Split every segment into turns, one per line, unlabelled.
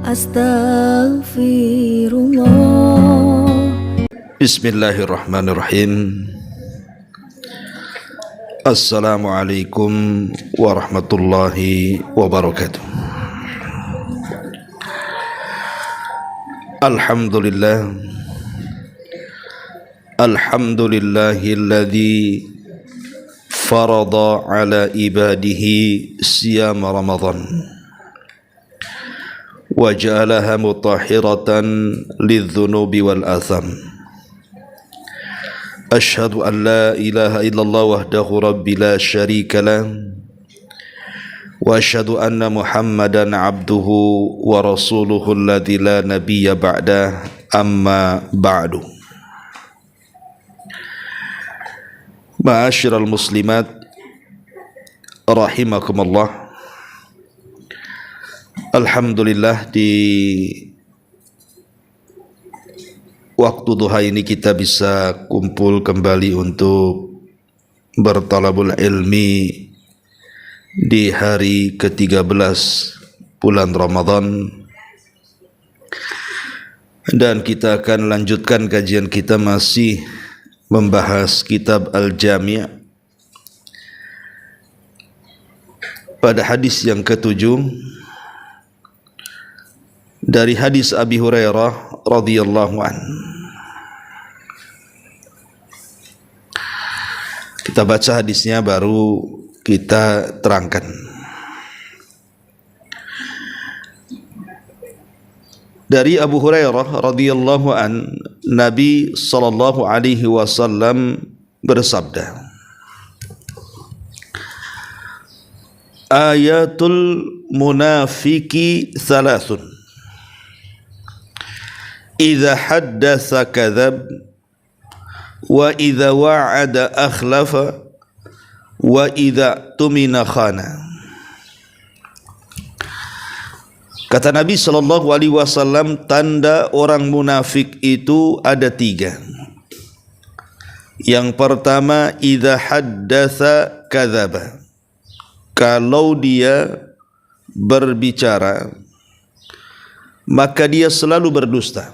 Astaghfirullah.
Bismillahirrahmanirrahim. Assalamualaikum warahmatullahi wabarakatuh. Alhamdulillahilladzi farada ala ibadihi siyam Ramadan wa ja'alaha mutahhiratan lidzunubi wal atham. Asyhadu an la ilaha illallah wahdahu rabbi la syarika lah wa asyhadu anna Muhammadan abduhu wa rasuluhu alladzi la nabiyya ba'dah, amma ba'du. Ma'asyiral muslimat rahimakumullah. Alhamdulillah, di waktu duha ini kita bisa kumpul kembali untuk bertalabul ilmi di hari ke-13 bulan Ramadan, dan kita akan lanjutkan kajian kita masih membahas kitab Al-Jami' pada hadis yang ke-7 dari hadis Abi Hurairah radhiyallahu an. Kita baca hadisnya baru kita terangkan. Dari Abu Hurairah radhiyallahu an, Nabi sallallahu alaihi wasallam bersabda, ayatul munafiki thalathun, idza haddatsa kadzab, wa idza wa'ada akhlafa, wa idza tumina khana. Kata Nabi sallallahu alaihi wasallam, tanda orang munafik itu ada 3. Yang pertama, idza haddatsa kadzaba, kalau dia berbicara maka dia selalu berdusta.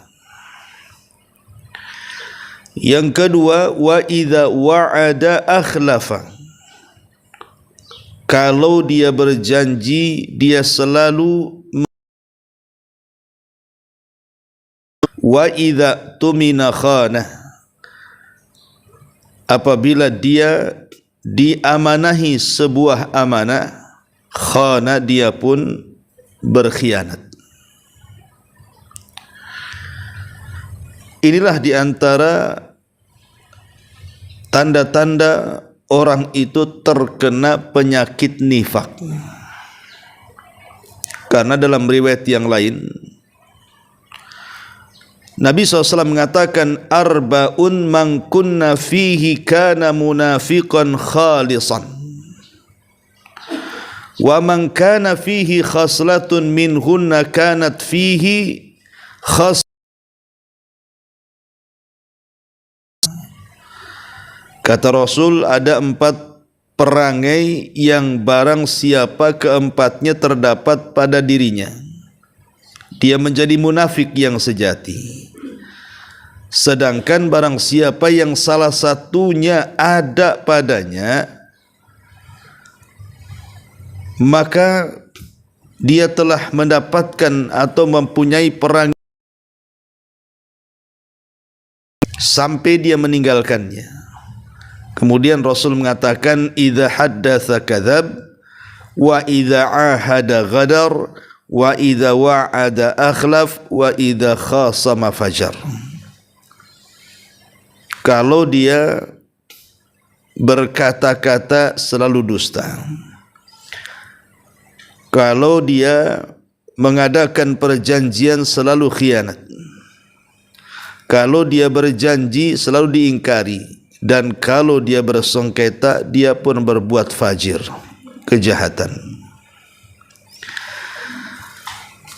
Yang kedua, wa idza wa'ada akhlafa, kalau dia berjanji dia selalu. Wa idza tumina khana, apabila dia diamanahi sebuah amanah, khana, dia pun berkhianat. Inilah diantara tanda-tanda orang itu terkena penyakit nifak. Karena dalam riwayat yang lain Nabi SAW mengatakan, arba'un man kunna fihi kana munafiqan khalisan, wa man kana fihi khaslatun minhunna kanat fihi khas. Kata Rasul, ada 4 perangai yang barang siapa keempatnya terdapat pada dirinya, dia menjadi munafik yang sejati. Sedangkan barang siapa yang salah satunya ada padanya, maka dia telah mendapatkan atau mempunyai perang sampai dia meninggalkannya. Kemudian Rasul mengatakan, idza haddatsa kadzab, wa idza ahada ghadar, wa idza wa'ada akhlaf, wa idza khasama fajar. Kalau dia berkata-kata selalu dusta, kalau dia mengadakan perjanjian selalu khianat, kalau dia berjanji selalu diingkari, dan kalau dia bersengketa dia pun berbuat fajir, kejahatan.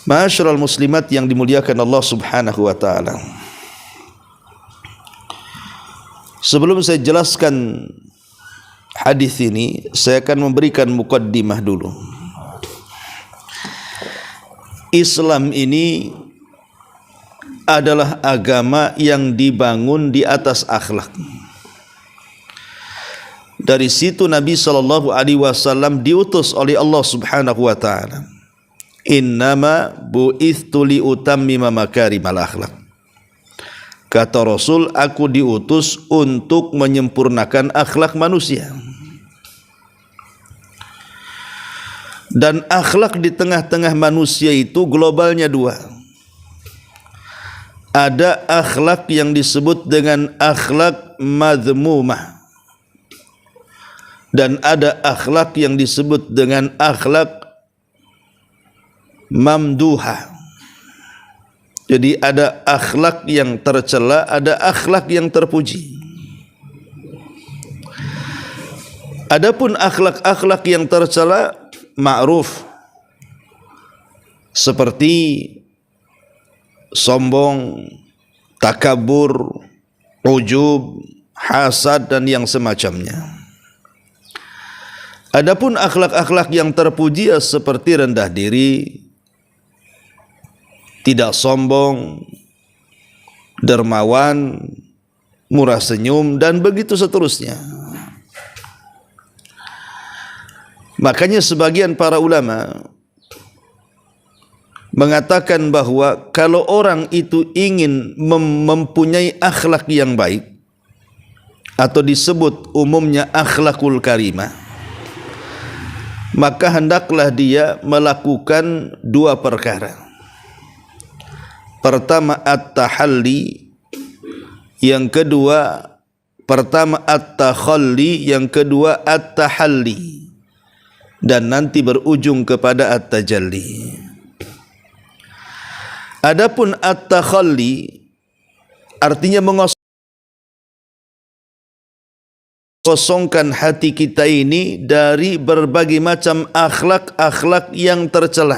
Ma'asyiral muslimat yang dimuliakan Allah Subhanahu wa taala. Sebelum saya jelaskan hadis ini, saya akan memberikan muqaddimah dulu. Islam ini adalah agama yang dibangun di atas akhlak. Dari situ Nabi SAW diutus oleh Allah Subhanahu wa taala. Innama bu'ithtu li utammima makarimal akhlak. Kata Rasul, aku diutus untuk menyempurnakan akhlak manusia. Dan akhlak di tengah-tengah manusia itu globalnya dua. Ada akhlak yang disebut dengan akhlak madhmumah, dan ada akhlak yang disebut dengan akhlak mamduha. Jadi ada akhlak yang tercela, ada akhlak yang terpuji. Adapun akhlak-akhlak yang tercela ma'ruf, seperti sombong, takabur, ujub, hasad dan yang semacamnya. Adapun akhlak-akhlak yang terpuji seperti rendah diri, tidak sombong, dermawan, murah senyum dan begitu seterusnya. Makanya sebagian para ulama mengatakan bahwa kalau orang itu ingin mempunyai akhlak yang baik, atau disebut umumnya akhlakul karimah, maka hendaklah dia melakukan dua perkara. Pertama at-tahalli, yang kedua at-takhalli, yang kedua at-tahalli, dan nanti berujung kepada at-tajalli. Adapun at-takhalli artinya mengosongkan hati kita ini dari berbagai macam akhlak-akhlak yang tercela.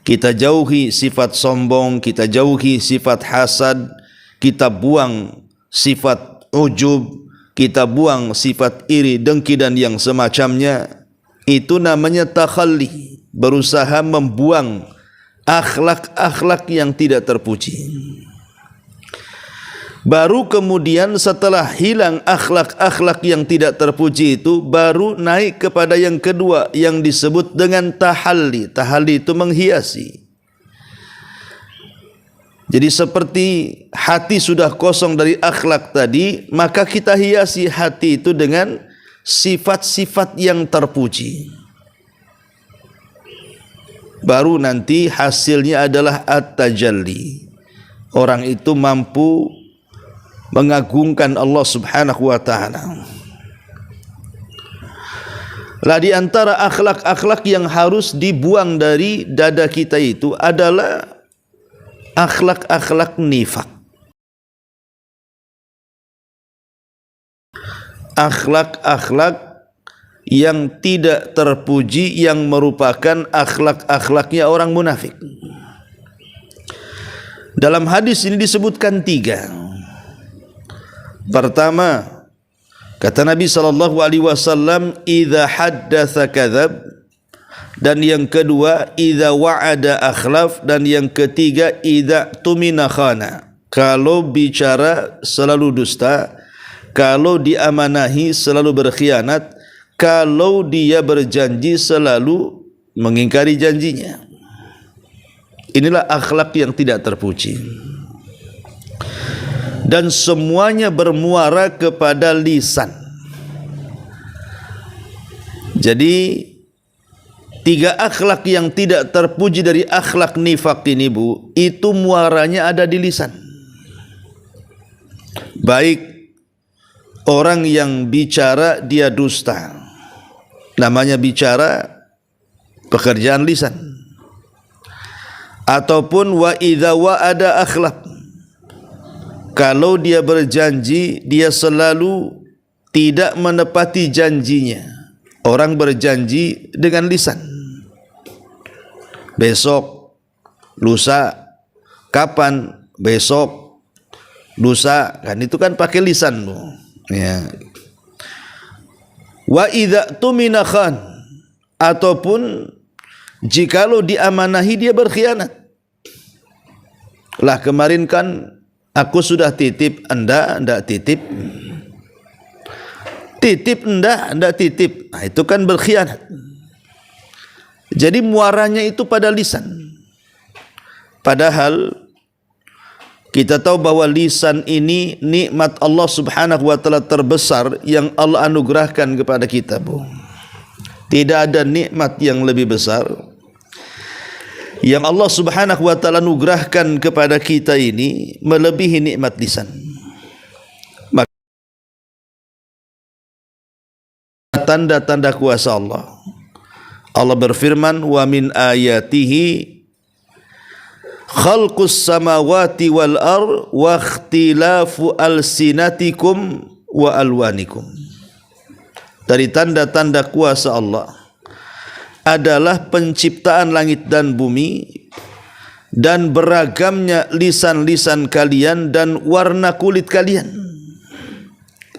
Kita jauhi sifat sombong, kita jauhi sifat hasad, kita buang sifat ujub, kita buang sifat iri, dengki dan yang semacamnya. Itu namanya takhalli, berusaha membuang akhlak-akhlak yang tidak terpuji. Baru kemudian setelah hilang akhlak-akhlak yang tidak terpuji itu, baru naik kepada yang kedua yang disebut dengan tahalli. Tahalli itu menghiasi. Jadi seperti hati sudah kosong dari akhlak tadi, maka kita hiasi hati itu dengan sifat-sifat yang terpuji. Baru nanti hasilnya adalah at-tajalli. Orang itu mampu mengagungkan Allah Subhanahu wa taala. Lah di antara akhlak-akhlak yang harus dibuang dari dada kita itu adalah akhlak-akhlak nifak. Akhlak-akhlak yang tidak terpuji, yang merupakan akhlak-akhlaknya orang munafik. Dalam hadis ini disebutkan tiga. Pertama, kata Nabi SAW, idza haddatsa kadzab, dan yang kedua idza wa'ada akhlaf, dan yang ketiga idza tumina khana. Kalau bicara selalu dusta, kalau diamanahi selalu berkhianat, kalau dia berjanji selalu mengingkari janjinya. Inilah akhlak yang tidak terpuji. Dan semuanya bermuara kepada lisan. Jadi tiga akhlak yang tidak terpuji dari akhlak nifak ini, Bu, itu muaranya ada di lisan. Baik orang yang bicara dia dusta, namanya bicara pekerjaan lisan. Ataupun wa idza wa'ada akhlaq, kalau dia berjanji dia selalu tidak menepati janjinya. Orang berjanji dengan lisan, besok, lusa, kapan, besok, lusa, kan itu kan pakai lisan, Bu. Ya. Wa idza tumina khan, ataupun Jikalau diamanahi dia berkhianat. Lah kemarin kan aku sudah titip, enggak titip. Titip enggak titip. Nah, itu kan berkhianat. Jadi muaranya itu pada lisan. Padahal kita tahu bahwa lisan ini nikmat Allah Subhanahu wa taala terbesar yang Allah anugerahkan kepada kita, Bu. Tidak ada nikmat yang lebih besar yang Allah Subhanahu wa taala anugerahkan kepada kita ini melebihi nikmat lisan. Tanda-tanda kuasa Allah. Allah berfirman, "Wa min ayatihi khalqus samawati wal ard wa ikhtilafu alsinatikum wa alwanikum." Dari tanda-tanda kuasa Allah adalah penciptaan langit dan bumi dan beragamnya lisan-lisan kalian dan warna kulit kalian.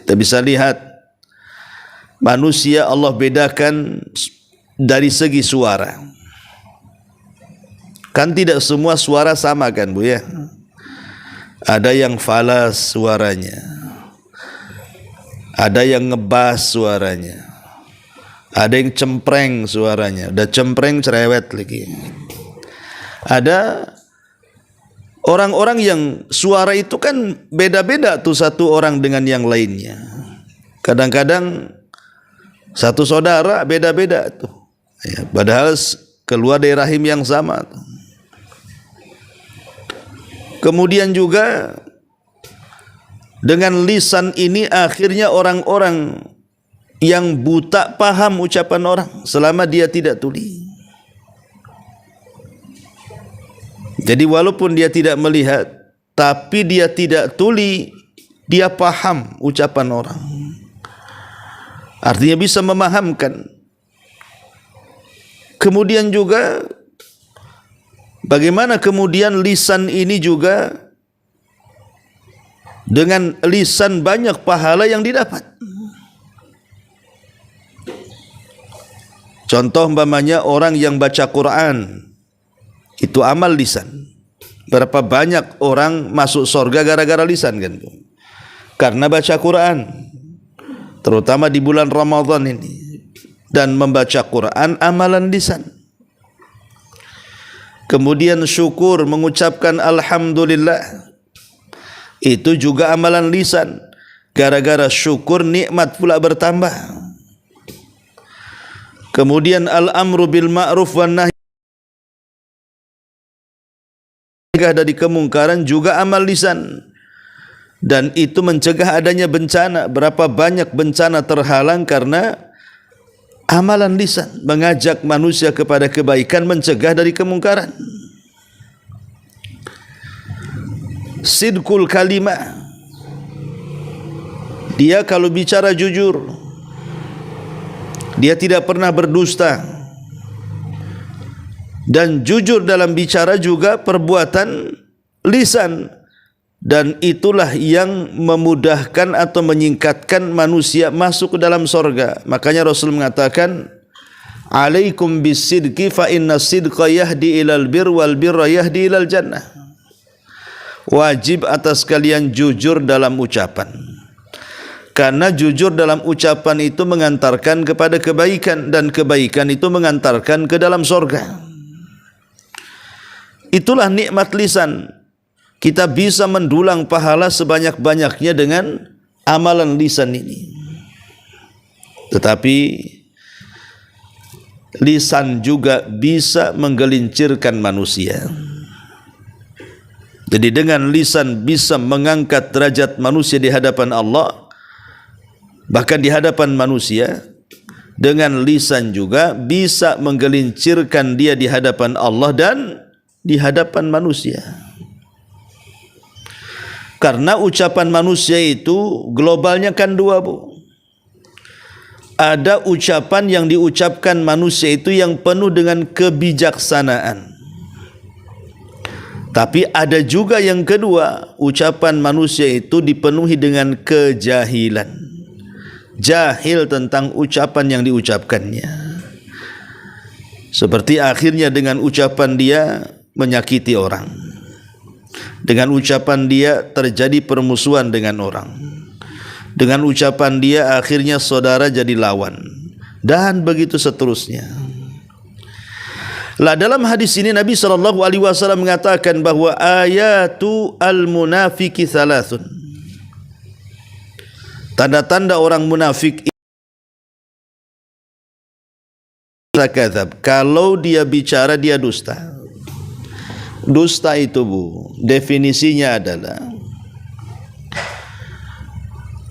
Kita bisa lihat manusia Allah bedakan dari segi suara. Kan tidak semua suara sama kan, Bu, ya? Ada yang falas suaranya, ada yang ngebas suaranya, ada yang cempreng suaranya, udah cempreng cerewet lagi. Ada orang-orang yang suara itu kan beda-beda tuh satu orang dengan yang lainnya. Kadang-kadang satu saudara beda-beda tuh, ya, padahal keluar dari rahim yang sama tuh. Kemudian juga dengan lisan ini akhirnya orang-orang yang buta paham ucapan orang selama dia tidak tuli. Jadi walaupun dia tidak melihat, tapi dia tidak tuli, dia paham ucapan orang. Artinya bisa memahamkan. Kemudian juga bagaimana kemudian lisan ini juga dengan lisan banyak pahala yang didapat. Contoh umpamanya orang yang baca Quran, itu amal lisan. Berapa banyak orang masuk surga gara-gara lisan kan? Karena baca Quran. Terutama di bulan Ramadan ini. Dan membaca Quran amalan lisan. Kemudian syukur, mengucapkan alhamdulillah, itu juga amalan lisan. Gara-gara syukur nikmat pula bertambah. Kemudian al-amru bil ma'ruf wan nahy dari kemungkaran juga amal lisan. Dan itu mencegah adanya bencana. Berapa banyak bencana terhalang karena amalan lisan, mengajak manusia kepada kebaikan, mencegah dari kemungkaran. Sidqul kalimah, dia kalau bicara jujur, dia tidak pernah berdusta, dan jujur dalam bicara juga perbuatan lisan. Dan itulah yang memudahkan atau menyingkatkan manusia masuk ke dalam sorga. Makanya Rasul mengatakan, "Alaikum bisidqi fa inna sidqa yahdi ilal bir wal birra yahdi ilal jannah." Wajib atas kalian jujur dalam ucapan. Karena jujur dalam ucapan itu mengantarkan kepada kebaikan, dan kebaikan itu mengantarkan ke dalam sorga. Itulah nikmat lisan. Kita bisa mendulang pahala sebanyak-banyaknya dengan amalan lisan ini. Tetapi lisan juga bisa menggelincirkan manusia. Jadi dengan lisan bisa mengangkat derajat manusia di hadapan Allah, bahkan di hadapan manusia. Dengan lisan juga bisa menggelincirkan dia di hadapan Allah dan di hadapan manusia. Karena ucapan manusia itu globalnya kan dua, Bu. Ada ucapan yang diucapkan manusia itu yang penuh dengan kebijaksanaan. Tapi ada juga yang kedua, ucapan manusia itu dipenuhi dengan kejahilan. Jahil tentang ucapan yang diucapkannya. Seperti akhirnya dengan ucapan dia menyakiti orang, dengan ucapan dia terjadi permusuhan dengan orang, dengan ucapan dia akhirnya saudara jadi lawan, dan begitu seterusnya. Lah dalam hadis ini Nabi SAW mengatakan bahwa ayatu al-munafiqi thalathun. Tanda-tanda orang munafik kadzab, kalau dia bicara dia dusta. Dusta itu Bu, definisinya adalah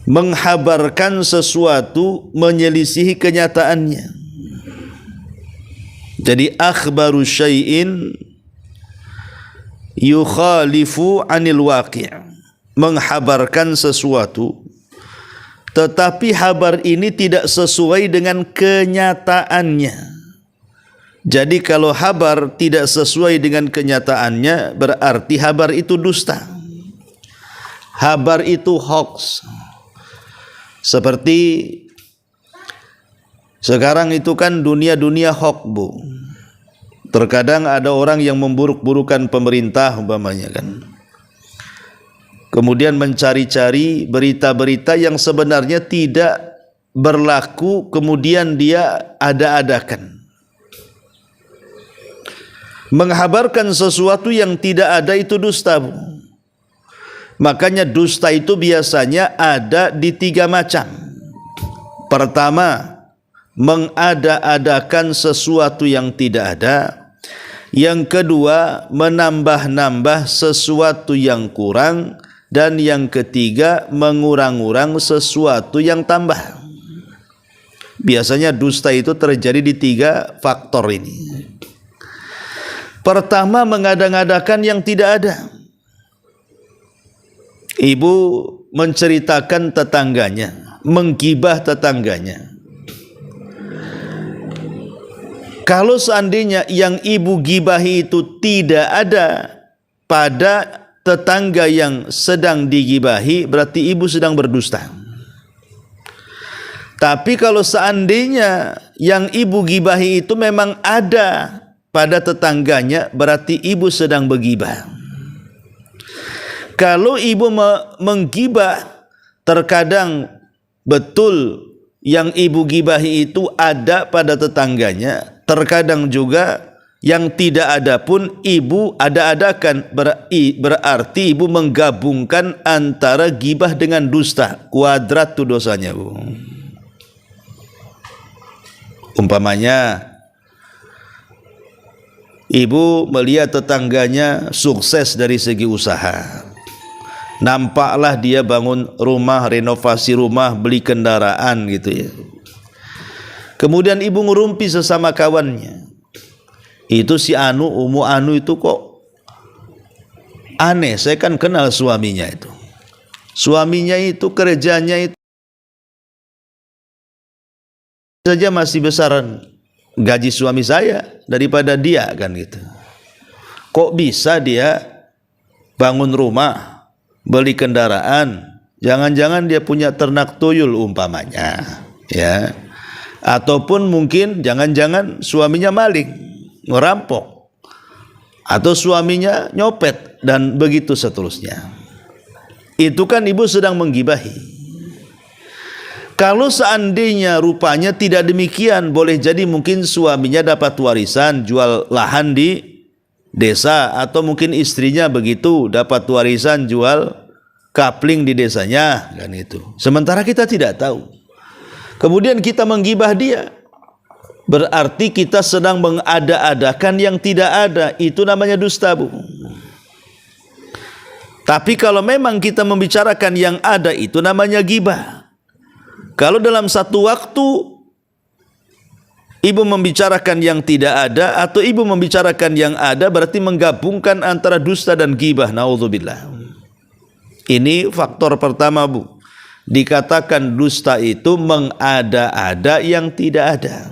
menghabarkan sesuatu menyelisihi kenyataannya. Jadi akhbaru syai'in yukhalifu anil waqi', menghabarkan sesuatu tetapi habar ini tidak sesuai dengan kenyataannya. Jadi kalau habar tidak sesuai dengan kenyataannya, berarti habar itu dusta. Habar itu hoax. Seperti sekarang itu kan dunia hoax Bu. Terkadang ada orang yang memburuk-burukan pemerintah umpamanya kan. Kemudian mencari-cari berita-berita yang sebenarnya tidak berlaku, kemudian dia ada-adakan. Menghabarkan sesuatu yang tidak ada itu dusta Bu. Makanya dusta itu biasanya ada di 3 macam. Pertama, mengada-adakan sesuatu yang tidak ada. Yang kedua, menambah-nambah sesuatu yang kurang. Dan yang ketiga, mengurang-urang sesuatu yang tambah. Biasanya dusta itu terjadi di 3 faktor ini. Pertama, mengada-ngadakan yang tidak ada. Ibu menceritakan tetangganya, menggibah tetangganya. Kalau seandainya yang ibu gibahi itu tidak ada pada tetangga yang sedang digibahi, berarti ibu sedang berdusta. Tapi kalau seandainya yang ibu gibahi itu memang ada pada tetangganya, berarti ibu sedang bergibah. Kalau ibu menggibah, terkadang betul yang ibu gibahi itu ada pada tetangganya, terkadang juga yang tidak ada pun ibu ada-adakan. Berarti ibu menggabungkan antara gibah dengan dusta. Kuadrat itu dosanya Bu. Umpamanya ibu melihat tetangganya sukses dari segi usaha. Nampaklah dia bangun rumah, renovasi rumah, beli kendaraan gitu ya. Kemudian ibu ngerumpi sesama kawannya. Itu si Anu, Umu Anu itu kok aneh, saya kan kenal suaminya itu. Suaminya itu kerjanya itu saja masih besaran gaji suami saya daripada dia kan gitu. Kok bisa dia bangun rumah, beli kendaraan, jangan-jangan dia punya ternak tuyul umpamanya, ya. Ataupun mungkin jangan-jangan suaminya maling, ngerampok, atau suaminya nyopet, dan begitu seterusnya. Itu kan ibu sedang menggibahi. Kalau seandainya rupanya tidak demikian, boleh jadi mungkin suaminya dapat warisan, jual lahan di desa, atau mungkin istrinya begitu dapat warisan, jual kapling di desanya, kan itu. Sementara kita tidak tahu. Kemudian kita menggibah dia, berarti kita sedang mengada-adakan yang tidak ada. Itu namanya dusta Bu. Tapi kalau memang kita membicarakan yang ada, itu namanya gibah. Kalau dalam satu waktu ibu membicarakan yang tidak ada atau ibu membicarakan yang ada, berarti menggabungkan antara dusta dan gibah. Naudzubillah. Ini faktor pertama Bu. Dikatakan dusta itu mengada-ada yang tidak ada.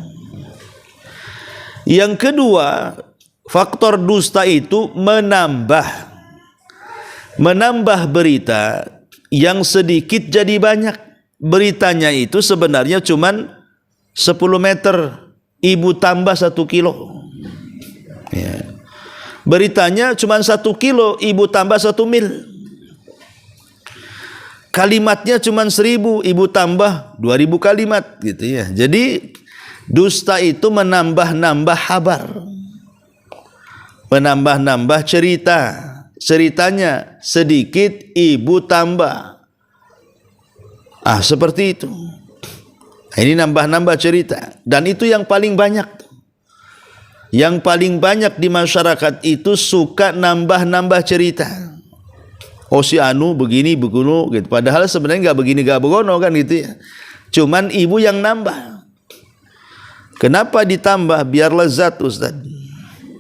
Yang kedua, faktor dusta itu menambah berita yang sedikit jadi banyak. Beritanya itu sebenarnya cuman 10 meter, ibu tambah 1 kilo. Ya. Beritanya cuma 1 kilo, ibu tambah 1 mil. Kalimatnya cuma 1000, ibu tambah 2000 kalimat gitu ya. Jadi dusta itu menambah-nambah kabar, menambah-nambah cerita. Ceritanya sedikit, ibu tambah. Seperti itu. Ini nambah-nambah cerita. Dan itu yang paling banyak. Yang paling banyak di masyarakat itu suka nambah-nambah cerita. Si anu begini begono gitu. Padahal sebenarnya nggak begini nggak begono kan gitu ya. Cuman ibu yang nambah. Kenapa ditambah? Biar lezat, Ustaz.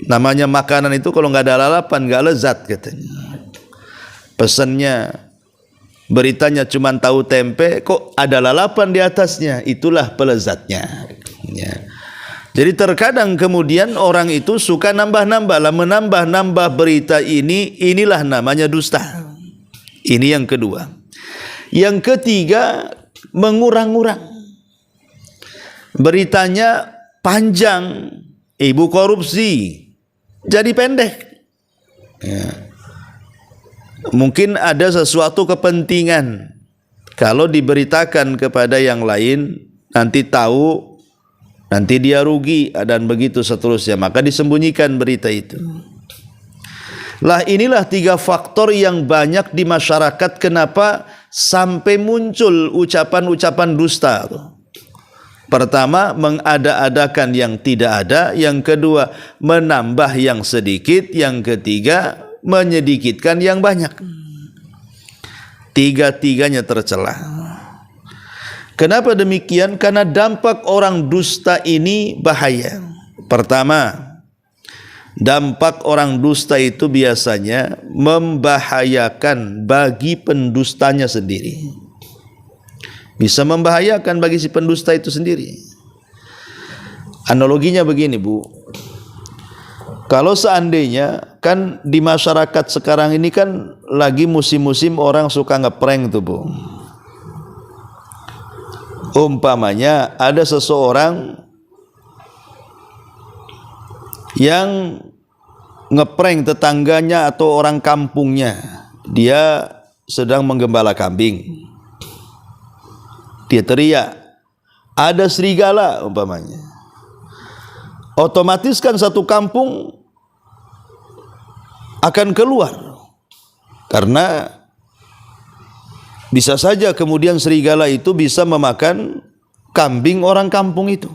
Namanya makanan itu kalau nggak ada lalapan nggak lezat katanya. Pesannya, beritanya cuma tahu tempe, kok ada lalapan di atasnya, itulah pelezatnya. Ya. Jadi terkadang kemudian orang itu suka nambah-nambah, menambah-nambah berita inilah namanya dusta. Ini yang kedua. Yang ketiga, mengurang-urang. Beritanya panjang, ibu korupsi, jadi pendek. Ya. Mungkin ada sesuatu kepentingan. Kalau diberitakan kepada yang lain, nanti tahu, nanti dia rugi, dan begitu seterusnya. Maka disembunyikan berita itu. Inilah 3 faktor yang banyak di masyarakat kenapa sampai muncul ucapan-ucapan dusta. Pertama, mengada-adakan yang tidak ada. Yang kedua, menambah yang sedikit. Yang ketiga, menyedikitkan yang banyak. 3-tiganya tercela. Kenapa demikian? Karena dampak orang dusta ini bahaya. Pertama, dampak orang dusta itu biasanya membahayakan bagi pendustanya sendiri. Bisa membahayakan bagi si pendusta itu sendiri. Analoginya begini, Bu. Kalau seandainya kan di masyarakat sekarang ini kan lagi musim-musim orang suka ngeprank tuh, Bu. Umpamanya ada seseorang yang ngeprank tetangganya atau orang kampungnya. Dia sedang menggembala kambing. Dia teriak, ada serigala umpamanya. Otomatis kan satu kampung akan keluar. Karena bisa saja kemudian serigala itu bisa memakan kambing orang kampung itu.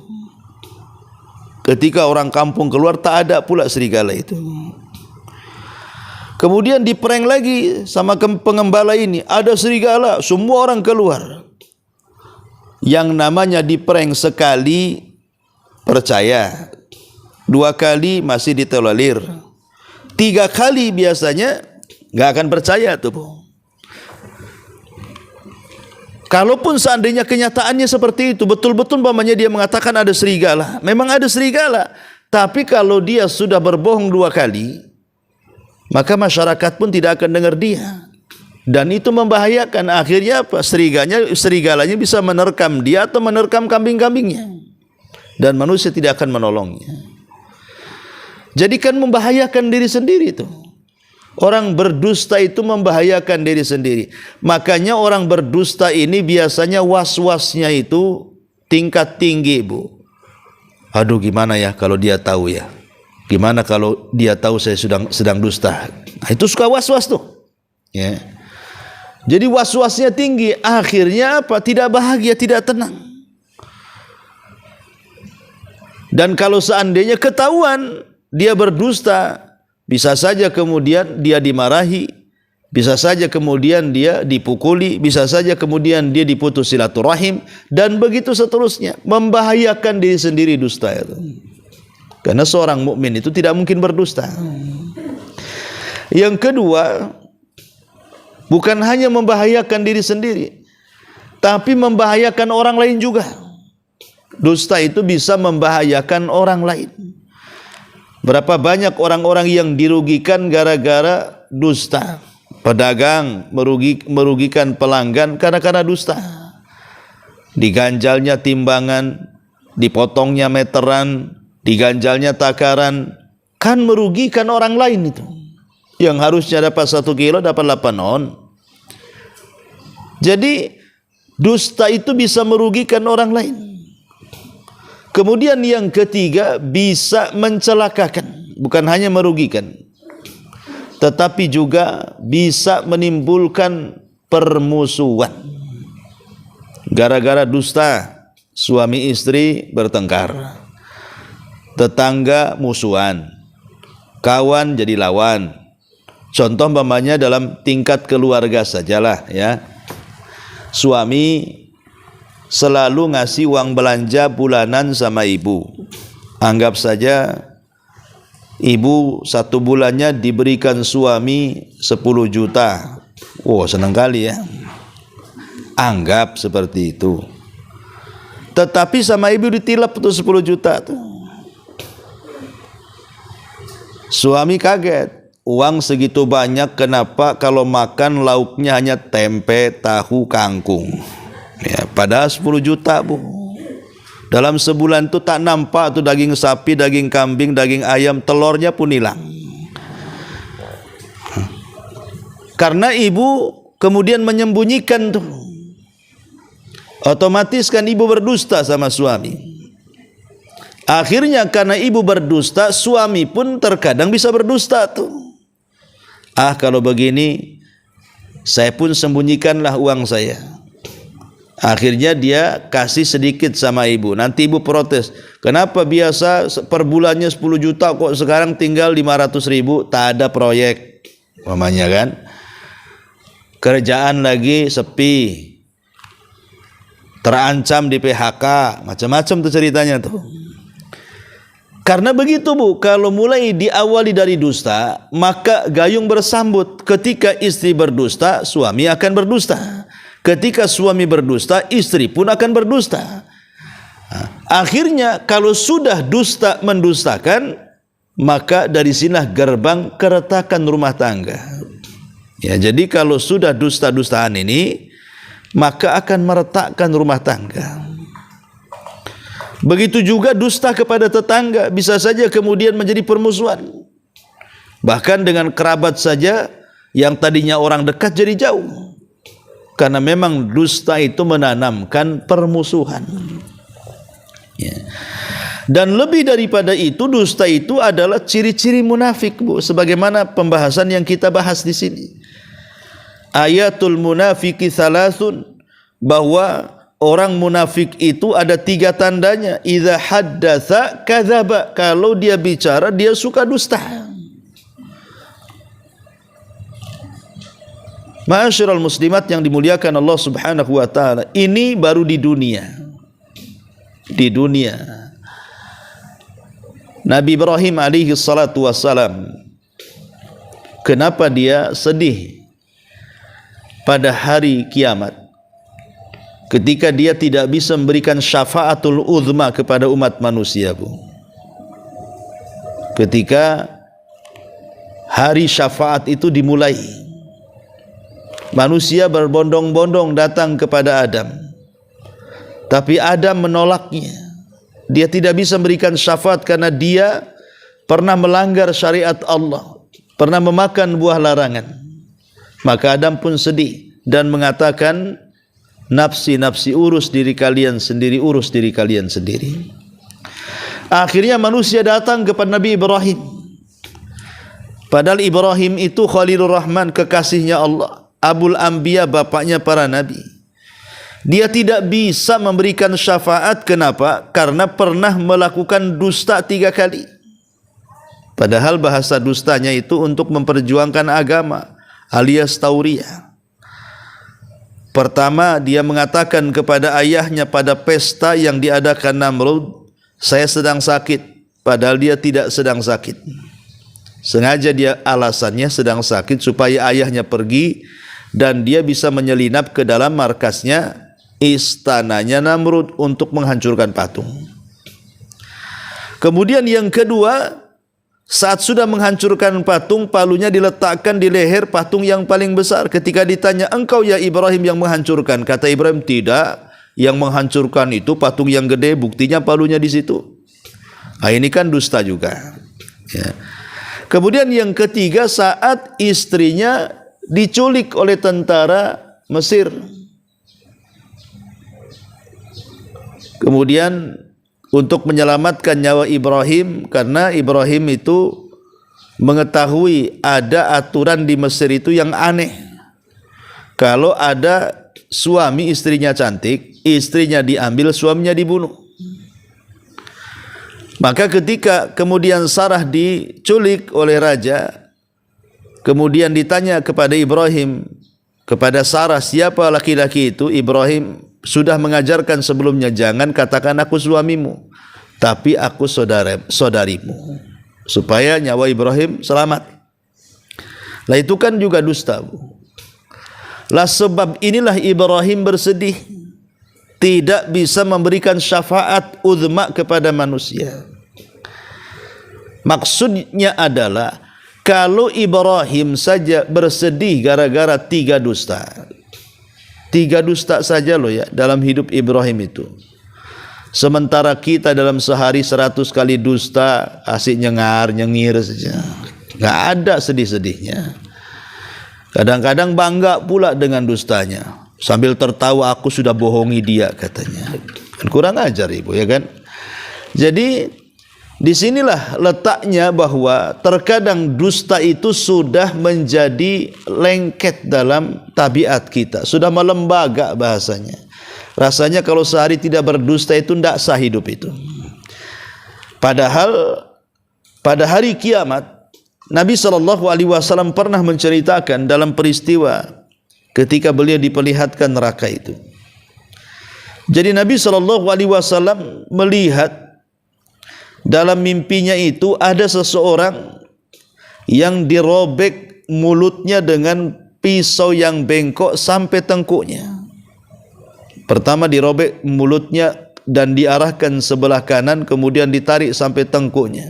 Ketika orang kampung keluar, tak ada pula serigala itu. Kemudian diprank lagi sama pengembala ini, ada serigala, semua orang keluar. Yang namanya diprank sekali percaya, 2 kali masih ditolerir, 3 kali biasanya nggak akan percaya tuh, Bu. Kalaupun seandainya kenyataannya seperti itu, betul-betul umpamanya dia mengatakan ada serigala, memang ada serigala, tapi kalau dia sudah berbohong 2 kali, maka masyarakat pun tidak akan dengar dia. Dan itu membahayakan. Akhirnya apa? Serigalanya bisa menerkam dia atau menerkam kambing-kambingnya. Dan manusia tidak akan menolongnya. Jadi kan membahayakan diri sendiri itu. Orang berdusta itu membahayakan diri sendiri. Makanya orang berdusta ini biasanya was-wasnya itu tingkat tinggi, Bu. Aduh, gimana ya kalau dia tahu ya? Gimana kalau dia tahu saya sedang dusta? Nah, itu suka was-was tuh. Ya. Jadi was-wasnya tinggi, akhirnya apa? Tidak bahagia, tidak tenang. Dan kalau seandainya ketahuan dia berdusta, bisa saja kemudian dia dimarahi, bisa saja kemudian dia dipukuli, bisa saja kemudian dia diputus silaturahim, dan begitu seterusnya. Membahayakan diri sendiri dusta itu. Karena seorang mukmin itu tidak mungkin berdusta. Yang kedua, bukan hanya membahayakan diri sendiri, tapi membahayakan orang lain juga. Dusta itu bisa membahayakan orang lain. Berapa banyak orang-orang yang dirugikan gara-gara dusta. Pedagang merugikan pelanggan karena dusta. Diganjalnya timbangan, dipotongnya meteran, diganjalnya takaran, kan merugikan orang lain itu. Yang harusnya dapat 1 kilo dapat 8 on. Jadi dusta itu bisa merugikan orang lain. Kemudian yang ketiga, bisa mencelakakan, bukan hanya merugikan, tetapi juga bisa menimbulkan permusuhan. Gara-gara dusta, suami istri bertengkar, tetangga musuhan, kawan jadi lawan. Contoh umpamanya dalam tingkat keluarga sajalah ya. Suami selalu ngasih uang belanja bulanan sama ibu. Anggap saja ibu 1 bulannya diberikan suami 10 juta. Oh, senang kali ya. Anggap seperti itu. Tetapi sama ibu ditilap tuh 10 juta tuh. Suami kaget. Uang segitu banyak, kenapa kalau makan lauknya hanya tempe, tahu, kangkung? Ya, padahal 10 juta bu. Dalam sebulan tuh tak nampak tuh daging sapi, daging kambing, daging ayam, telurnya pun hilang. Karena ibu kemudian menyembunyikan tuh. Otomatis kan ibu berdusta sama suami. Akhirnya karena ibu berdusta, suami pun terkadang bisa berdusta tuh. Kalau begini saya pun sembunyikanlah uang saya. Akhirnya dia kasih sedikit sama ibu. Nanti ibu protes, kenapa biasa per bulannya 10 juta kok sekarang tinggal 500 ribu, tak ada proyek mamanya kan. Kerjaan lagi sepi, terancam di PHK, macam-macam tuh ceritanya tuh. Karena begitu bu, kalau mulai diawali dari dusta, maka gayung bersambut. Ketika istri berdusta, suami akan berdusta. Ketika suami berdusta, istri pun akan berdusta. Akhirnya kalau sudah dusta mendustakan, maka dari sinilah gerbang keretakan rumah tangga. Ya, jadi kalau sudah dusta-dustaan ini, maka akan meretakkan rumah tangga. Begitu juga dusta kepada tetangga, bisa saja kemudian menjadi permusuhan. Bahkan dengan kerabat saja, yang tadinya orang dekat jadi jauh. Karena memang dusta itu menanamkan permusuhan. Ya. Dan lebih daripada itu, dusta itu adalah ciri-ciri munafik bu. Sebagaimana pembahasan yang kita bahas di sini. Ayatul munafiki thalathun, bahwa orang munafik itu ada 3 tandanya. Idza haddatsa kadzaba, kalau dia bicara dia suka dusta. Ma'asyiral muslimat yang dimuliakan Allah Subhanahu wa taala, ini baru di dunia. Di dunia. Nabi Ibrahim alaihi salatu wassalam, kenapa dia sedih pada hari kiamat? Ketika dia tidak bisa memberikan syafaatul uzma kepada umat manusia bu. Ketika hari syafaat itu dimulai, manusia berbondong-bondong datang kepada Adam, tapi Adam menolaknya. Dia tidak bisa memberikan syafaat karena dia pernah melanggar syariat Allah, pernah memakan buah larangan. Maka Adam pun sedih dan mengatakan, nafsi-nafsi, urus diri kalian sendiri, urus diri kalian sendiri. Akhirnya manusia datang kepada Nabi Ibrahim. Padahal Ibrahim itu Khalilur Rahman, kekasihnya Allah, Abul Anbiya, bapaknya para nabi. Dia tidak bisa memberikan syafaat. Kenapa? Karena pernah melakukan dusta 3 kali. Padahal bahasa dustanya itu untuk memperjuangkan agama, alias tauriyah. Pertama, dia mengatakan kepada ayahnya pada pesta yang diadakan Namrud, saya sedang sakit, padahal dia tidak sedang sakit. Sengaja dia alasannya sedang sakit supaya ayahnya pergi dan dia bisa menyelinap ke dalam markasnya, istananya Namrud, untuk menghancurkan patung. Kemudian yang kedua, saat sudah menghancurkan patung, palunya diletakkan di leher patung yang paling besar. Ketika ditanya, engkau ya Ibrahim yang menghancurkan? Kata Ibrahim, tidak, yang menghancurkan itu patung yang gede, buktinya palunya di situ. Ini kan dusta juga. Ya. Kemudian yang ketiga, saat istrinya diculik oleh tentara Mesir. Kemudian untuk menyelamatkan nyawa Ibrahim, karena Ibrahim itu mengetahui ada aturan di Mesir itu yang aneh. Kalau ada suami istrinya cantik, istrinya diambil, suaminya dibunuh. Maka ketika kemudian Sarah diculik oleh raja, kemudian ditanya kepada Ibrahim, kepada Sarah, siapa laki-laki itu? Ibrahim sudah mengajarkan sebelumnya, jangan katakan aku suamimu, tapi aku saudarimu, supaya nyawa Ibrahim selamat. Lah itu kan juga dusta, Bu. Lah sebab inilah Ibrahim bersedih, tidak bisa memberikan syafaat uzma kepada manusia. Maksudnya adalah, kalau Ibrahim saja bersedih gara-gara 3 dusta, 3 dusta saja loh ya dalam hidup Ibrahim itu. Sementara kita dalam sehari 100 kali dusta, asik nyengir saja, nggak ada sedih-sedihnya. Kadang-kadang bangga pula dengan dustanya, sambil tertawa, aku sudah bohongi dia katanya. Kan kurang ajar ibu, ya kan? Jadi disinilah letaknya bahwa terkadang dusta itu sudah menjadi lengket dalam tabiat kita, sudah melembaga bahasanya. Rasanya kalau sehari tidak berdusta itu tidak sah hidup itu. Padahal pada hari kiamat Nabi SAW pernah menceritakan dalam peristiwa ketika beliau diperlihatkan neraka itu. Jadi Nabi SAW melihat dalam mimpinya itu ada seseorang yang dirobek mulutnya dengan pisau yang bengkok sampai tengkuknya. Pertama dirobek mulutnya dan diarahkan sebelah kanan, kemudian ditarik sampai tengkuknya.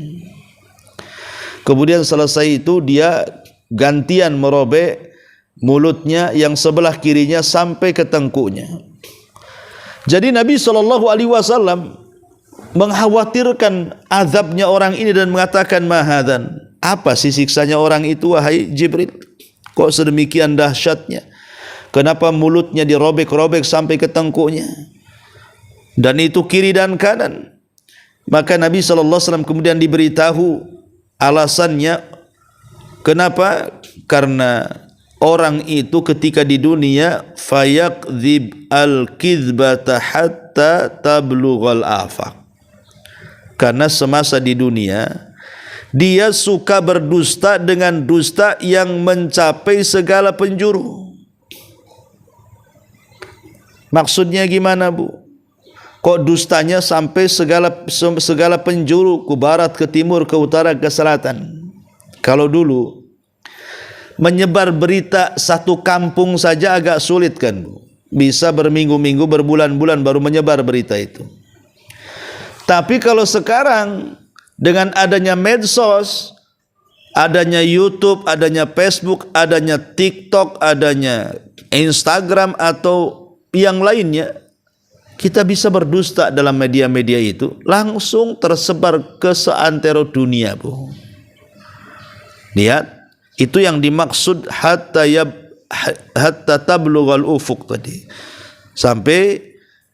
Kemudian selesai itu dia gantian merobek mulutnya yang sebelah kirinya sampai ke tengkuknya. Jadi Nabi SAW mengkhawatirkan azabnya orang ini dan mengatakan, mahadan, apa sih siksanya orang itu wahai Jibril? Kok sedemikian dahsyatnya? Kenapa mulutnya dirobek-robek sampai ke tengkuknya? Dan itu kiri dan kanan. Maka Nabi SAW kemudian diberitahu alasannya. Kenapa? Karena orang itu ketika di dunia fayakdzib al-kizbata hatta tablughal afaq. Karena semasa di dunia dia suka berdusta dengan dusta yang mencapai segala penjuru. Maksudnya gimana, Bu? Kok dustanya sampai segala penjuru, ke barat, ke timur, ke utara, ke selatan? Kalau dulu menyebar berita satu kampung saja agak sulit kan, Bu? Bisa berminggu-minggu, berbulan-bulan baru menyebar berita itu. Tapi kalau sekarang dengan adanya medsos, adanya YouTube, adanya Facebook, adanya TikTok, adanya Instagram atau yang lainnya, kita bisa berdusta dalam media-media itu, langsung tersebar ke seantero dunia, Bu. Lihat, itu yang dimaksud hatta tablughal ufuq tadi. Sampai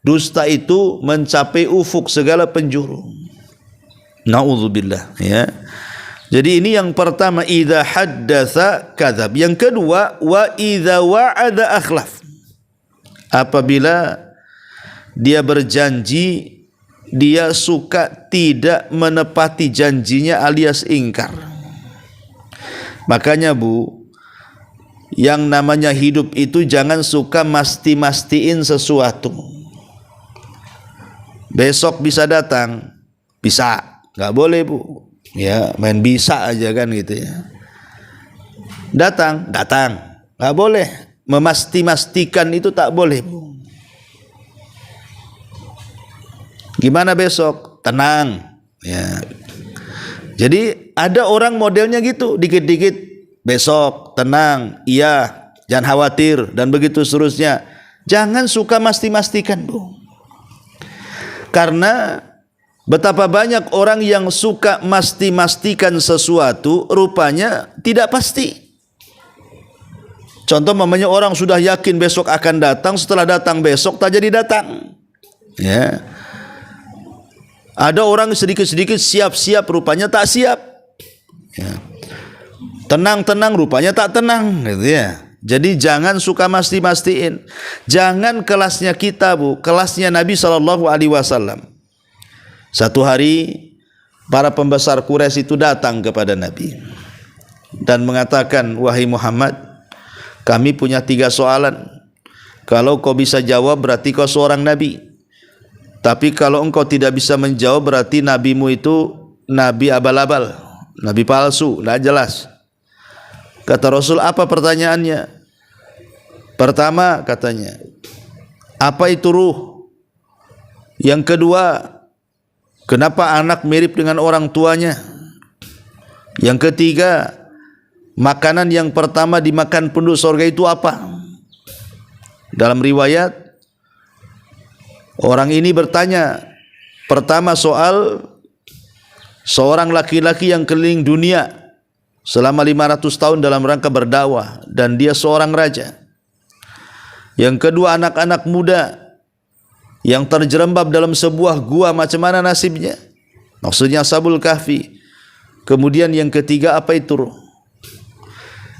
dusta itu mencapai ufuk, segala penjuru. Na'udzubillah, ya. Jadi ini yang pertama, idza haddatsa kadzab. Yang kedua, wa idza wa'ada akhlaf. Apabila dia berjanji, dia suka tidak menepati janjinya alias ingkar. Makanya, Bu, yang namanya hidup itu jangan suka mastiin sesuatu. Besok bisa datang, bisa, nggak boleh, Bu. Ya, main bisa aja kan gitu ya. Datang, nggak boleh. Memastikan itu tak boleh, Bu. Gimana besok? Tenang, ya. Jadi ada orang modelnya gitu, dikit-dikit besok, tenang, iya, jangan khawatir, dan begitu seterusnya. Jangan suka mastikan, Bu. Karena Betapa banyak orang yang suka masti-mastikan sesuatu, rupanya tidak pasti. Contoh mamanya orang sudah yakin besok akan datang, setelah datang besok tak jadi datang. Ya. Ada orang sedikit-sedikit siap-siap, rupanya tak siap. Ya. Tenang-tenang, rupanya tak tenang, gitu ya. Jadi jangan suka masti-mastiin. Jangan kelasnya kita, Bu, kelasnya Nabi SAW. Satu hari para pembesar Quraisy itu datang kepada Nabi dan mengatakan, wahai Muhammad, kami punya 3 soalan. Kalau kau bisa jawab berarti kau seorang nabi. Tapi kalau engkau tidak bisa menjawab berarti nabimu itu nabi abal-abal, nabi palsu, tidak jelas. Kata Rasul, apa pertanyaannya? Pertama katanya, apa itu ruh? Yang kedua, kenapa anak mirip dengan orang tuanya? Yang ketiga, makanan yang pertama dimakan penduduk surga itu apa? Dalam riwayat, orang ini bertanya, pertama soal seorang laki-laki yang keliling dunia selama 500 tahun dalam rangka berdakwah dan dia seorang raja. Yang kedua, anak-anak muda yang terjerembab dalam sebuah gua, macam mana nasibnya? Maksudnya Ashabul Kahfi. Kemudian yang ketiga, apa itu ruh?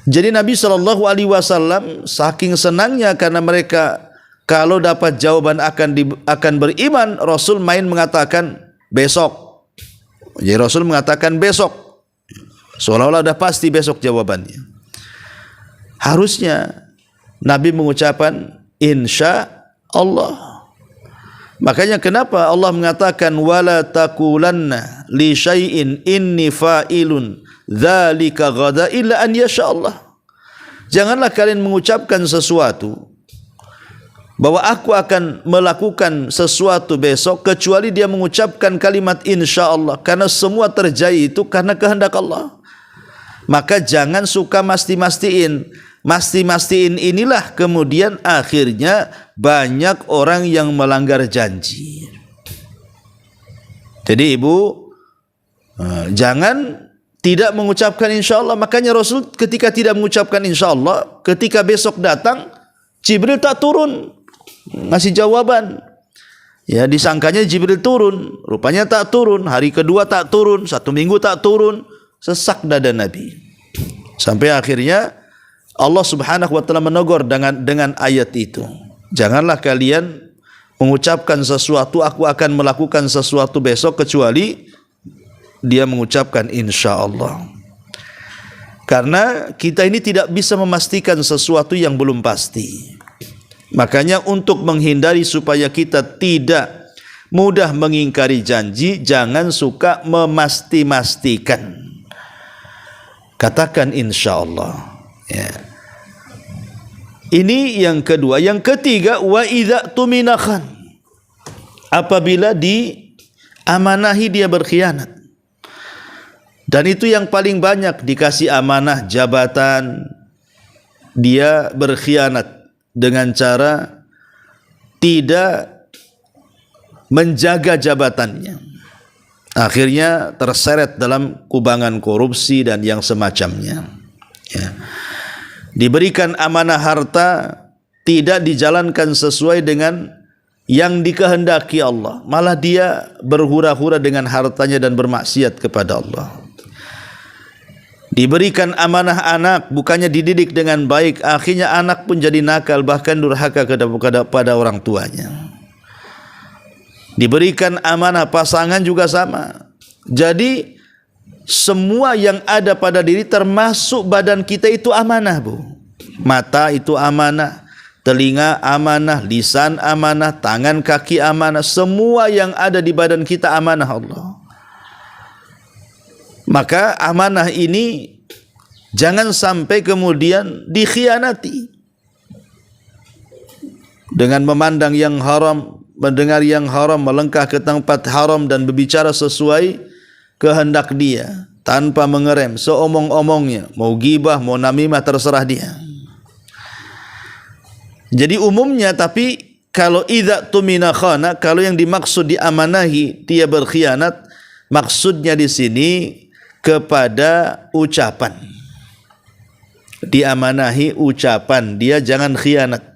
Jadi Nabi SAW saking senangnya karena mereka kalau dapat jawaban akan beriman, Rasul main mengatakan besok. Jadi Rasul mengatakan besok, seolah-olah dah pasti besok jawabannya. Harusnya Nabi mengucapkan insya Allah. Makanya kenapa Allah mengatakan wala taqulanna li syai'in inni fa'ilun dzalika ghada illa an yasha Allah. Janganlah kalian mengucapkan sesuatu bahwa aku akan melakukan sesuatu besok kecuali dia mengucapkan kalimat insya Allah, karena semua terjadi itu karena kehendak Allah. Maka jangan suka masti-mastiin. Masti-mastiin inilah kemudian akhirnya banyak orang yang melanggar janji. Jadi ibu, jangan tidak mengucapkan insya Allah. Makanya Rasul ketika tidak mengucapkan insya Allah, ketika besok datang, Jibril tak turun ngasih jawaban. Ya, disangkanya Jibril turun, rupanya tak turun. Hari kedua tak turun, 1 minggu tak turun. Sesak dada Nabi. Sampai akhirnya Allah Subhanahu wa taala menegur dengan ayat itu. Janganlah kalian mengucapkan sesuatu, aku akan melakukan sesuatu besok kecuali dia mengucapkan insya Allah. Karena kita ini tidak bisa memastikan sesuatu yang belum pasti. Makanya untuk menghindari supaya kita tidak mudah mengingkari janji, jangan suka memasti-mastikan. Katakan insya Allah. Ya. Ini yang kedua. Yang ketiga, wa idza tuminakhan. Apabila diamanahi dia berkhianat. Dan itu yang paling banyak, dikasih amanah jabatan, dia berkhianat dengan cara tidak menjaga jabatannya. Akhirnya terseret dalam kubangan korupsi dan yang semacamnya. Ya. Diberikan amanah harta, tidak dijalankan sesuai dengan yang dikehendaki Allah, malah dia berhura-hura dengan hartanya dan bermaksiat kepada Allah. Diberikan amanah anak, bukannya dididik dengan baik, akhirnya anak pun jadi nakal, bahkan durhaka kepada orang tuanya. Diberikan amanah pasangan juga sama. Jadi semua yang ada pada diri termasuk badan kita itu amanah, Bu. Mata itu amanah, telinga amanah, lisan amanah, tangan kaki amanah, semua yang ada di badan kita amanah Allah. Maka amanah ini jangan sampai kemudian dikhianati dengan memandang yang haram, mendengar yang haram, melangkah ke tempat haram dan berbicara sesuai kehendak dia tanpa mengerem, seomong-omongnya, mau gibah, mau namimah, terserah dia. Jadi umumnya, tapi kalau idza tumina khana, kalau yang dimaksud diamanahi dia berkhianat, maksudnya di sini kepada ucapan. Diamanahi ucapan, dia jangan khianat.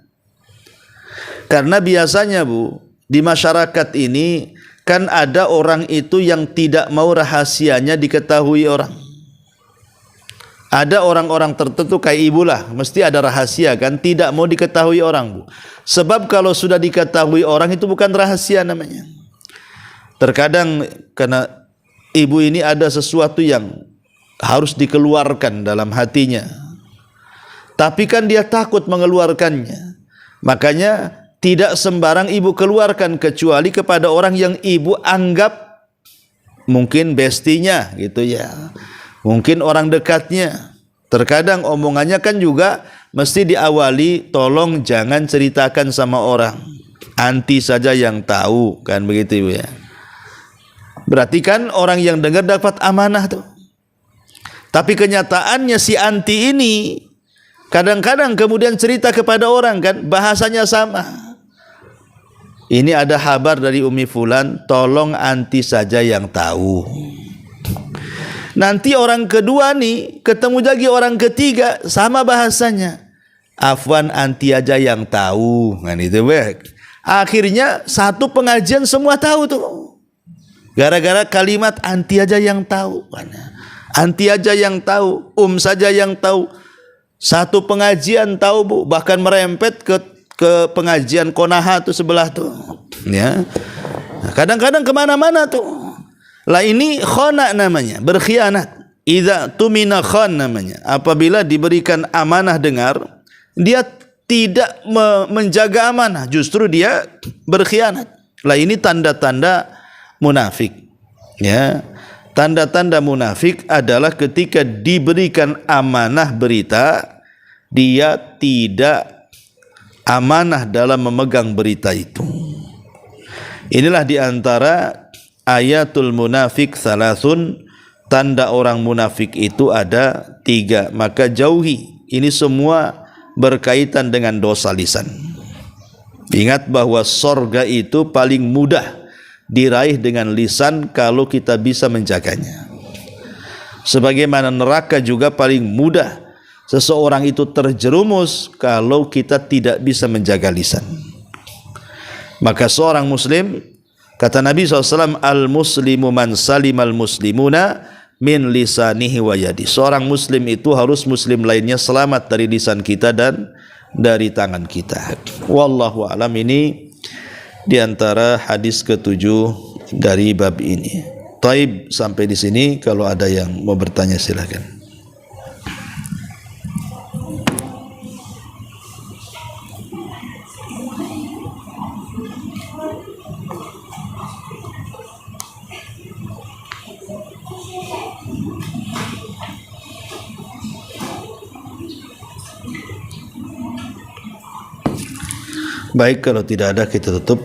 Karena biasanya Bu, di masyarakat ini kan ada orang itu yang tidak mau rahasianya diketahui orang. Ada orang-orang tertentu kayak ibu lah, mesti ada rahasia kan, tidak mau diketahui orang Bu. Sebab kalau sudah diketahui orang itu bukan rahasia namanya. Terkadang karena ibu ini ada sesuatu yang harus dikeluarkan dalam hatinya, tapi kan dia takut mengeluarkannya. Makanya tidak sembarang ibu keluarkan kecuali kepada orang yang ibu anggap mungkin bestinya gitu ya. Mungkin orang dekatnya. Terkadang omongannya kan juga mesti diawali, tolong jangan ceritakan sama orang. Anti saja yang tahu, kan begitu Ibu ya. Berarti kan orang yang dengar dapat amanah tuh. Tapi kenyataannya si anti ini kadang-kadang kemudian cerita kepada orang kan, bahasanya sama. Ini ada kabar dari Umi Fulan, tolong anti saja yang tahu. Nanti orang kedua nih ketemu lagi orang ketiga sama bahasanya. Afwan anti aja yang tahu, kan itu baik. Akhirnya satu pengajian semua tahu tuh. Gara-gara kalimat anti aja yang tahu. Anti aja yang tahu, saja yang tahu. Satu pengajian tahu Bu, bahkan merempet ke pengajian Konaha tuh sebelah tuh. Ya. Kadang-kadang kemana-mana tuh. Lah ini khana namanya, berkhianat. Idza tumina khan namanya. Apabila diberikan amanah dengar, dia tidak menjaga amanah, justru dia berkhianat. Lah ini tanda-tanda munafik. Ya. Tanda-tanda munafik adalah ketika diberikan amanah berita, dia tidak amanah dalam memegang berita itu. Inilah diantara ayatul munafik salasun, tanda orang munafik itu ada 3, maka jauhi. Ini semua berkaitan dengan dosa lisan. Ingat bahwa sorga itu paling mudah diraih dengan lisan kalau kita bisa menjaganya. Sebagaimana neraka juga paling mudah seseorang itu terjerumus kalau kita tidak bisa menjaga lisan. Maka seorang muslim, kata Nabi SAW, al-muslimu man salimal muslimuna min lisanihi wa yadi. Seorang muslim itu harus muslim lainnya selamat dari lisan kita dan dari tangan kita. Wallahu alam. Ini diantara hadis ke-7 dari bab ini. Taib, sampai di sini. Kalau ada yang mau bertanya silakan. Baik, kalau tidak ada kita tutup.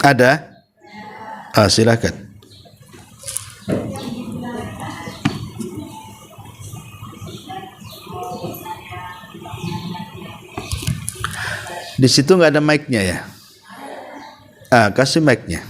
Ada? Silakan. Di situ nggak ada mic-nya ya? Kasih mic-nya.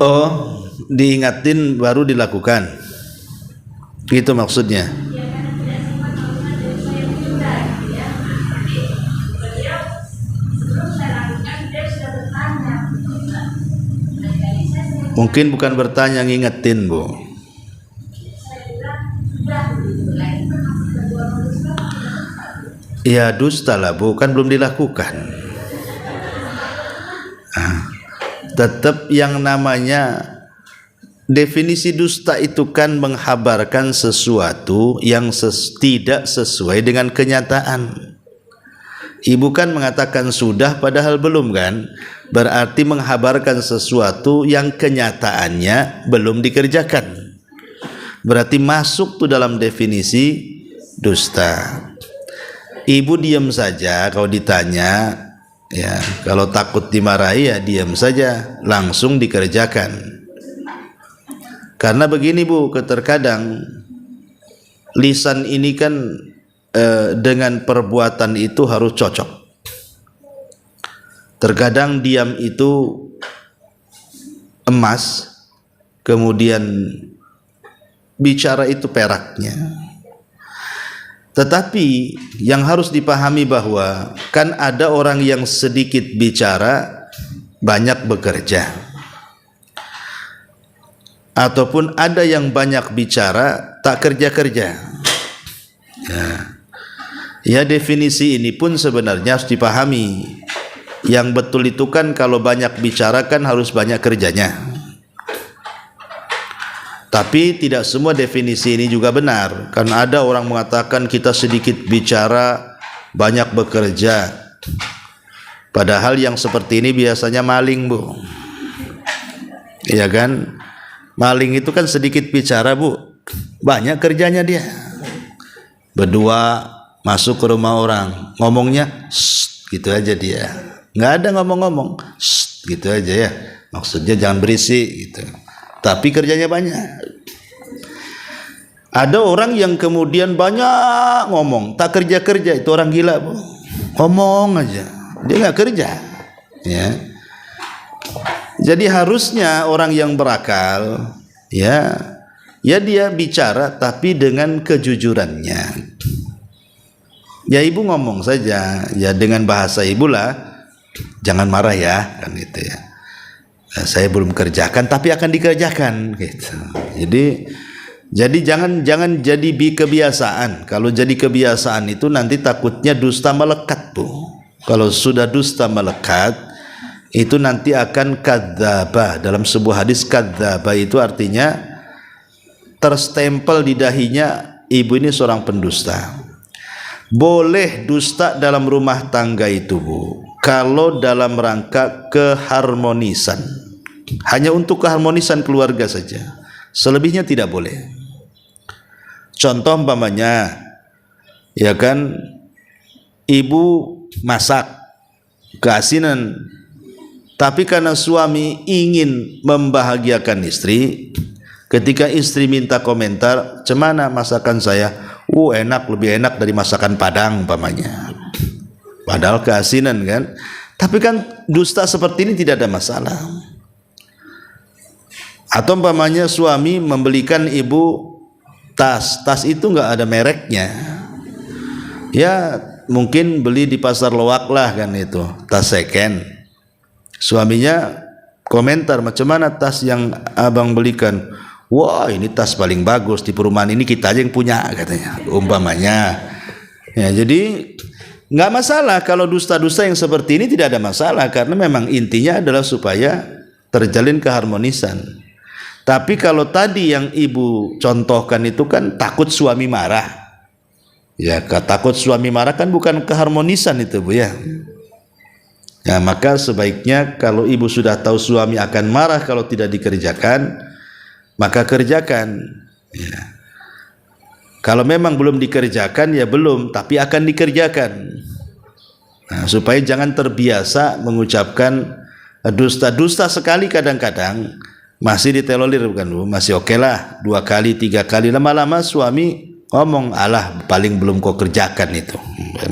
Oh, diingatin baru dilakukan. Gitu maksudnya. Mungkin bukan bertanya, ngingetin Bu. Ya dusta lah Bu, kan belum dilakukan. Tetap yang namanya definisi dusta itu kan menghabarkan sesuatu yang tidak sesuai dengan kenyataan. Ibu kan mengatakan sudah padahal belum kan? Berarti menghabarkan sesuatu yang kenyataannya belum dikerjakan. Berarti masuk tuh dalam definisi dusta. Ibu diam saja kalau ditanya, ya, kalau takut dimarahi ya diam saja, langsung dikerjakan. Karena begini Bu, terkadang lisan ini kan dengan perbuatan itu harus cocok. Terkadang diam itu emas, kemudian bicara itu peraknya. Tetapi yang harus dipahami bahwa kan ada orang yang sedikit bicara, banyak bekerja. Ataupun ada yang banyak bicara, tak kerja-kerja. Ya, definisi ini pun sebenarnya harus dipahami. Yang betul itu kan kalau banyak bicara kan harus banyak kerjanya. Tapi tidak semua definisi ini juga benar. Karena ada orang mengatakan kita sedikit bicara, banyak bekerja. Padahal yang seperti ini biasanya maling Bu. Iya kan? Maling itu kan sedikit bicara Bu, banyak kerjanya dia. Berdua masuk ke rumah orang, ngomongnya gitu aja dia, nggak ada ngomong-ngomong, gitu aja ya. Maksudnya jangan berisik gitu. Tapi kerjanya banyak. Ada orang yang kemudian banyak ngomong, tak kerja-kerja, itu orang gila Bu. Ngomong aja, dia nggak kerja. Ya. Jadi harusnya orang yang berakal, ya dia bicara tapi dengan kejujurannya. Ya ibu ngomong saja, ya dengan bahasa ibu lah, jangan marah ya, kan gitu ya. Saya belum kerjakan tapi akan dikerjakan, gitu. Jadi jangan jadi kebiasaan. Kalau jadi kebiasaan itu nanti takutnya dusta melekat Bu. Kalau sudah dusta melekat, itu nanti akan kadzdzaba. Dalam sebuah hadis kadzdzaba itu artinya terstempel di dahinya ibu ini seorang pendusta. Boleh dusta dalam rumah tangga itu Bu, kalau dalam rangka keharmonisan, hanya untuk keharmonisan keluarga saja, selebihnya tidak boleh. Contoh umpamanya, ya kan, ibu masak keasinan, tapi karena suami ingin membahagiakan istri, ketika istri minta komentar, "Cemana masakan saya?" Enak, lebih enak dari masakan Padang umpamanya. Padahal keasinan kan. Tapi kan dusta seperti ini tidak ada masalah. Atau umpamanya suami membelikan ibu tas itu nggak ada mereknya. Ya mungkin beli di pasar loak lah kan itu, tas second. Suaminya komentar, "Macam mana tas yang abang belikan?" "Wah, ini tas paling bagus di perumahan ini, kita aja yang punya," katanya, umpamanya. Ya, jadi nggak masalah kalau dusta-dusta yang seperti ini, tidak ada masalah karena memang intinya adalah supaya terjalin keharmonisan. Tapi kalau tadi yang ibu contohkan itu kan takut suami marah. Ya, takut suami marah kan bukan keharmonisan itu Bu ya. Ya, maka sebaiknya kalau ibu sudah tahu suami akan marah kalau tidak dikerjakan, maka kerjakan. Ya. Kalau memang belum dikerjakan ya belum, tapi akan dikerjakan. Nah, supaya jangan terbiasa mengucapkan dusta-dusta sekali, kadang-kadang masih ditolerir bukan Bu, masih oke lah, 2 kali 3 kali, lama-lama suami ngomong, "Alah, paling belum kau kerjakan itu,"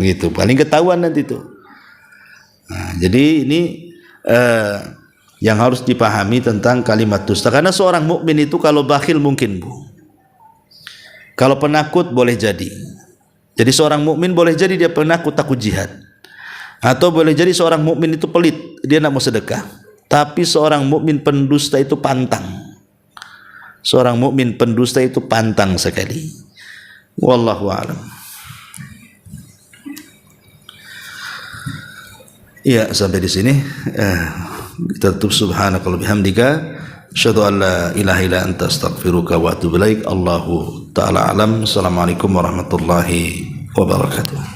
gitu, paling ketahuan nanti itu. Nah, jadi ini yang harus dipahami tentang kalimat dusta. Karena seorang mukmin itu kalau bakhil mungkin Bu, kalau penakut boleh jadi. Jadi seorang mukmin boleh jadi dia penakut, takut jihad. Atau boleh jadi seorang mukmin itu pelit, dia tidak mau sedekah. Tapi seorang mukmin pendusta itu pantang. Seorang mukmin pendusta itu pantang sekali. Wallahu a'lam. Iya, sampai di sini kita tutup. Subhanakallahumma bihamdika asyhadu an la ilaha illa anta astaghfiruka wa atubu ilaik. Allahu taala alam. Assalamualaikum warahmatullahi wabarakatuh.